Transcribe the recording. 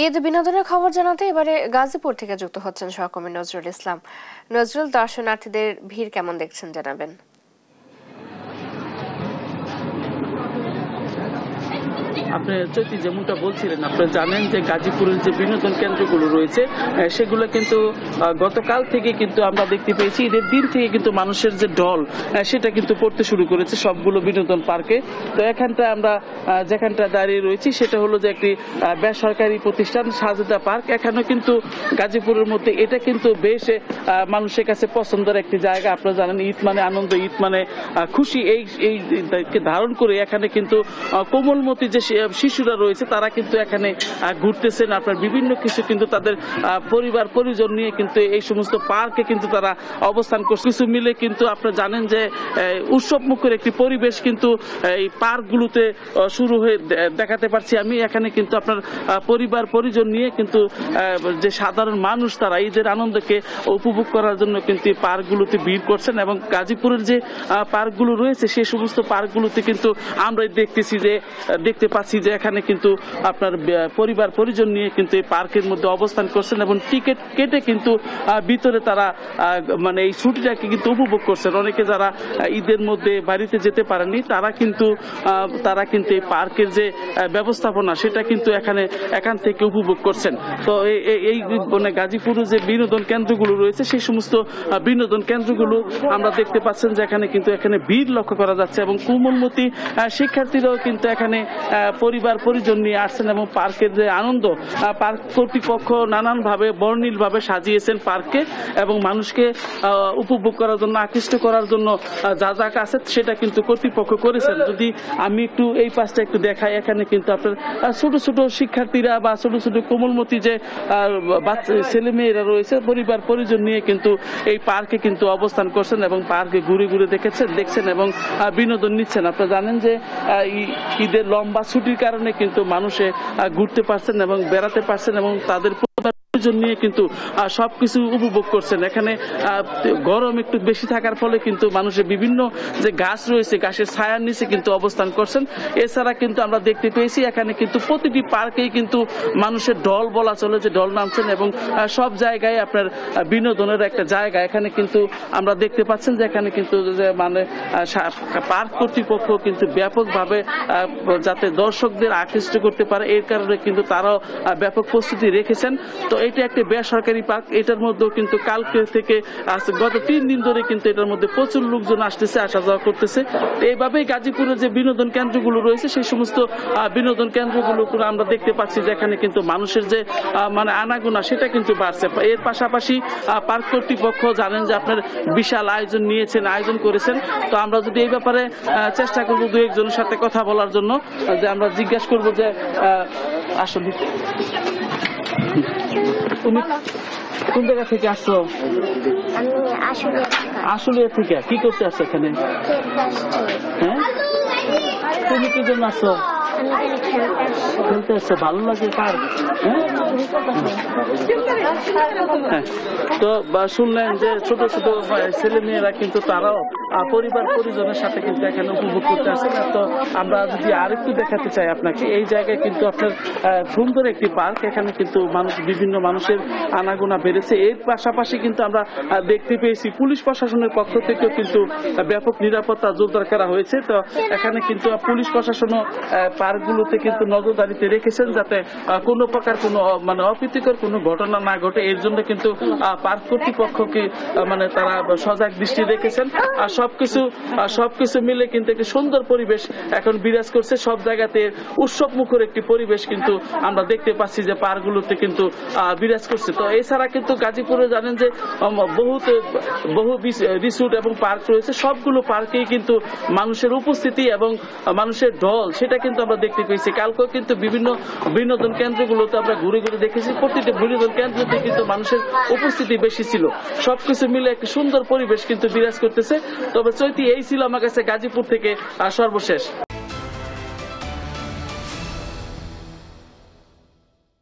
ঈদ বিনোদনের খবর জানাতে এবারে গাজীপুর থেকে যুক্ত হচ্ছেন সহকর্মী নজরুল ইসলাম। নজরুল, দর্শনার্থীদের ভিড় কেমন দেখছেন জানাবেন। আপনি চৈতি যেমনটা বলছিলেন, আপনারা জানেন যে গাজীপুরের যে বিনোদন কেন্দ্রগুলো রয়েছে সেগুলো কিন্তু গতকাল থেকে কিন্তু আমরা দেখতে পেয়েছি ঈদের দিন থেকে কিন্তু মানুষের যে ঢল সেটা কিন্তু পড়তে শুরু করেছে সবগুলো বিনোদন পার্কে। তো এখানটা আমরা যেখানটা দাঁড়িয়ে রয়েছি সেটা হলো যে একটি বেসরকারি প্রতিষ্ঠান সাজেদা পার্ক। এখানেও কিন্তু গাজীপুরের মধ্যে এটা কিন্তু বেশ মানুষের কাছে পছন্দের একটি জায়গা। আপনারা জানেন ঈদ মানে আনন্দ, ঈদ মানে খুশি, এই ধারণ করে এখানে কিন্তু কোমলমতি যে শিশুরা রয়েছে তারা কিন্তু এখানে ঘুরতেছেন। আপনার বিভিন্ন কিছু কিন্তু তাদের পরিবার পরিজন নিয়ে কিন্তু এই সমস্ত পার্কে কিন্তু তারা অবস্থান করছে। কিছু মিলে কিন্তু আপনারা জানেন যে উৎসব মুখের একটি পরিবেশ কিন্তু এই পার্কগুলোতে শুরু হয়ে দেখাতে পারছি আমি। এখানে কিন্তু আপনার পরিবার পরিজন নিয়ে কিন্তু যে সাধারণ মানুষ তারা ঈদের আনন্দকে উপভোগ করার জন্য কিন্তু পার্কগুলোতে ভিড় করছেন এবং গাজীপুরের যে পার্কগুলো রয়েছে সেই সমস্ত পার্কগুলোতে কিন্তু আমরা দেখতে পাচ্ছি যে এখানে কিন্তু আপনার পরিবার পরিজন নিয়ে কিন্তু এই পার্কের মধ্যে অবস্থান করছেন এবং টিকিট কেটে কিন্তু ভিতরে তারা মানে এই ছুটিটাকে কিন্তু উপভোগ করছেন। অনেকে যারা ঈদের মধ্যে বাড়িতে যেতে পারেননি তারা কিন্তু এই পার্কের যে ব্যবস্থাপনা সেটা কিন্তু এখান থেকে উপভোগ করছেন। তো এই মানে গাজীপুরের যে বিনোদন কেন্দ্রগুলো রয়েছে সেই সমস্ত বিনোদন কেন্দ্রগুলো আমরা দেখতে পাচ্ছেন যে এখানে ভিড় লক্ষ্য করা যাচ্ছে এবং কোমলমতি শিক্ষার্থীরাও কিন্তু এখানে পরিবার পরিজন নিয়ে আসছেন এবং পার্কের যে আনন্দ, পার্ক কর্তৃপক্ষ নানানভাবে বর্ণিলভাবে সাজিয়েছেন পার্ককে এবং মানুষকে উপভোগ করার জন্য, আকৃষ্ট করার জন্য যা যা আছে সেটা কিন্তু কর্তৃপক্ষ করেছেন। যদি আমি একটু এই পাশটা একটু দেখাই, এখানে কিন্তু আপনার ছোট ছোট শিক্ষার্থীরা বা ছোট ছোট কোমলমতি যে ছেলে মেয়েরা রয়েছে পরিবার পরিজন নিয়ে কিন্তু এই পার্কে কিন্তু অবস্থান করছেন এবং পার্কে ঘুরে ঘুরে দেখছেন এবং বিনোদন নিচ্ছেন। আপনারা জানেন যে ঈদের লম্বা ছুটির কারণে কিন্তু মানুষে ঘুরতে পারছেন এবং বেড়াতে পারছেন এবং তাদের নিয়ে কিন্তু সবকিছু উপভোগ করছেন। এখানে গরম একটু বেশি থাকার ফলে কিন্তু মানুষের বিভিন্ন যে গাছ রয়েছে গাছের ছায়ার নিচে কিন্তু অবস্থান করছেন। এছাড়া কিন্তু আমরা দেখতে পেয়েছি এখানে কিন্তু প্রতিটি পার্কেই কিন্তু মানুষের ঢল বলা চলে যে ঢল নামছেন এবং সব জায়গায় আপনার বিনোদনের একটা জায়গা। এখানে কিন্তু আমরা দেখতে পাচ্ছেন যে এখানে কিন্তু মানে পার্ক কর্তৃপক্ষ কিন্তু ব্যাপকভাবে যাতে দর্শকদের আকৃষ্ট করতে পারে এর কারণে কিন্তু তারাও ব্যাপক প্রস্তুতি রেখেছেন। তো এটা একটা বেসরকারি পার্ক, এটার মধ্যেও কিন্তু কালকে থেকে গত 3 দিন ধরে কিন্তু এটার মধ্যে প্রচুর লোকজন আসতেছে, আসা যাওয়া করতেছে। এইভাবেই গাজীপুরের যে বিনোদন কেন্দ্রগুলো রয়েছে সেই সমস্ত বিনোদন কেন্দ্রগুলো আমরা দেখতে পাচ্ছি যে এখানে কিন্তু মানুষের যে মানে আনাগোনা সেটা কিন্তু বাড়ছে। এর পাশাপাশি পার্ক কর্তৃপক্ষ জানেন যে আপনার বিশাল আয়োজন করেছেন। তো আমরা যদি এই ব্যাপারে চেষ্টা করবো দু একজনের সাথে কথা বলার জন্য, যে আমরা জিজ্ঞাসা করবো যে আসলে তুমি কোন জায়গা থেকে আসছো? আশুলিয়া থেকে। কি করতে আসছো এখানে? হ্যাঁ, তুমি কি জন্য আসছো? খেলতে আসছো, ভালো লাগে পার্ক? হ্যাঁ, তো শুনলেন যে ছোট ছোট ছেলে মেয়েরা কিন্তু তারাও পরিবার পরিজনের সাথে কিন্তু এখানে উপভোগ করতে আসে। তো আমরা যদি আরেকটু দেখাতে চাই আপনাকে, এই জায়গায় কিন্তু আপনার সুন্দর একটি পার্ক। এখানে কিন্তু বিভিন্ন মানুষের আনাগোনা বেড়েছে। এর পাশাপাশি কিন্তু আমরা দেখতে পেয়েছি পুলিশ প্রশাসনের পক্ষ থেকেও কিন্তু ব্যাপক নিরাপত্তা জোরদার করা হয়েছে। তো এখানে কিন্তু পুলিশ প্রশাসনও পার্কগুলোতে কিন্তু নজরদারিতে রেখেছেন যাতে কোনো প্রকার কোনো মানে অপ্রীতিকর কোনো ঘটনা না ঘটে। এর জন্য কিন্তু পার্ক কর্তৃপক্ষকে মানে তারা সজাগ দৃষ্টি রেখেছেন। আর সবকিছু মিলে কিন্তু একটি সুন্দর পরিবেশ এখন বিরাজ করছে। সব জায়গাতে উৎসব মুখর একটি পরিবেশ কিন্তু আমরা দেখতে পাচ্ছি যে পার্কগুলোতে কিন্তু বিরাজ করছে। তো এছাড়া কিন্তু গাজীপুরে জানেন যে বহু রিসোর্ট এবং পার্ক রয়েছে। সবগুলো পার্কেই কিন্তু মানুষের উপস্থিতি এবং মানুষের ঢল সেটা কিন্তু আমরা দেখতে পেয়েছি। কালকেও কিন্তু বিভিন্ন বিনোদন কেন্দ্রগুলোতে আমরা ঘুরে ঘুরে দেখেছি, প্রতিটি বিনোদন কেন্দ্রতে কিন্তু মানুষের উপস্থিতি বেশি ছিল। সবকিছু মিলে একটি সুন্দর পরিবেশ কিন্তু বিরাজ করতেছে। তবে চৈতি এই ছিল আমার কাছে গাজীপুর থেকে সর্বশেষ।